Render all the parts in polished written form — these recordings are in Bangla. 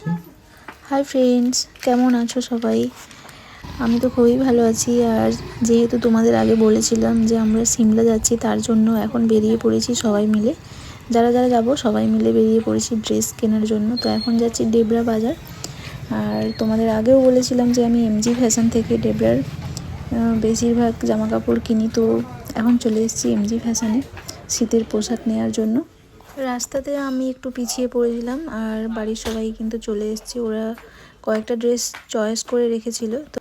করছি। হাই ফ্রেন্ডস, কেমন আছো সবাই? আমি তো খুবই ভালো আছি। আর যেহেতু তোমাদের আগে বলেছিলাম যে আমরা সিমলা যাচ্ছি, তার জন্য এখন বেরিয়ে পড়েছি সবাই মিলে। যারা যারা যাবো সবাই মিলে বেরিয়ে পড়েছি ড্রেস কেনার জন্য। তো এখন যাচ্ছি ডেবরা বাজার। আর তোমাদের আগেও বলেছিলাম যে আমি এমজি ফ্যাশন থেকে ডেবরার বেশিরভাগ জামা কাপড় কিনি। তো এখন চলে এসেছি এমজি ফ্যাশনে শীতের পোশাক নেওয়ার জন্য। রাস্তাতে আমি একটু পিছিয়ে পড়েছিলাম, আর বাড়ির সবাই কিন্তু চলে এসেছে। ওরা কয়েকটা ড্রেস চয়েস করে রেখেছিল। তো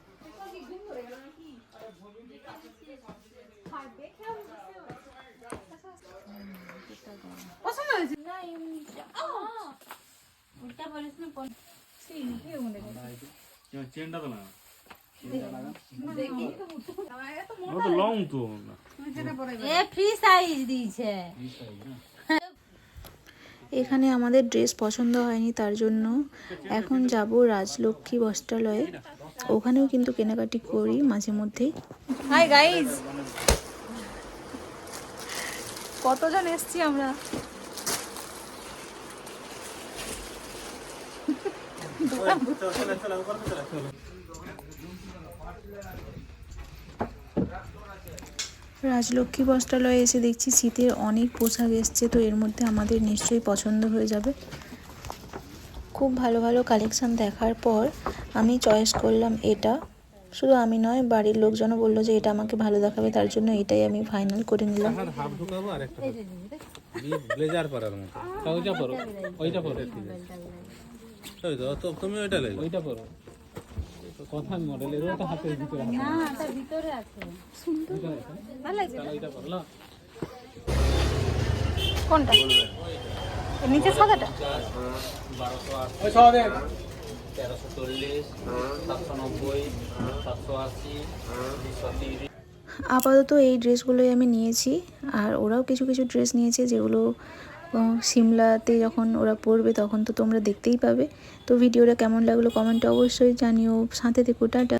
এখানে আমাদের ড্রেস পছন্দ হয়নি, তার জন্য এখন যাব রাজলক্ষ্মী বস্ত্রালয়ে। ওখানেও কিন্তু কেনাকাটি করি মাঝে মধ্যেই। হাই গাইজ, কতজন এসছি আমরা। রাজলক্ষ্মী বস্ত্রালয়ে এসে দেখছি শীতের অনেক পোশাক এসছে। তো এর মধ্যে আমাদের নিশ্চয়ই পছন্দ হয়ে যাবে। খুব ভালো ভালো কালেকশান দেখার পর আমি চয়েস করলাম এটা। শুধু আমি নয়, বাড়ির লোকজনও বললো যে এটা আমাকে ভালো দেখাবে, তার জন্য এটাই আমি ফাইনাল করে নিলাম। ব্লেজার পরার মতো ওইটা পরো, ওইটা পরো, ঠিক আছে তো তুমি ওইটা লেগে ওইটা পরো। কথা মডেলের ওটা হাতের ভিতরে না, তার ভিতরে আছে, সুন্দর ভালো লাগছে। ওইটা পরো না, কোনটা? নিচে সাদাটা 1280 ওই সব দেন 1340 790 780 230। আপাতত এই ড্রেসগুলোই আমি নিয়েছি। আর ওরাও কিছু কিছু ড্রেস নিয়েছে, যেগুলো সিমলাতে যখন ওরা পরবে তখন তো তোমরা দেখতেই পাবে। তো ভিডিওটা কেমন লাগলো কমেন্টে অবশ্যই জানিও। সাথে থেকো, টাটা।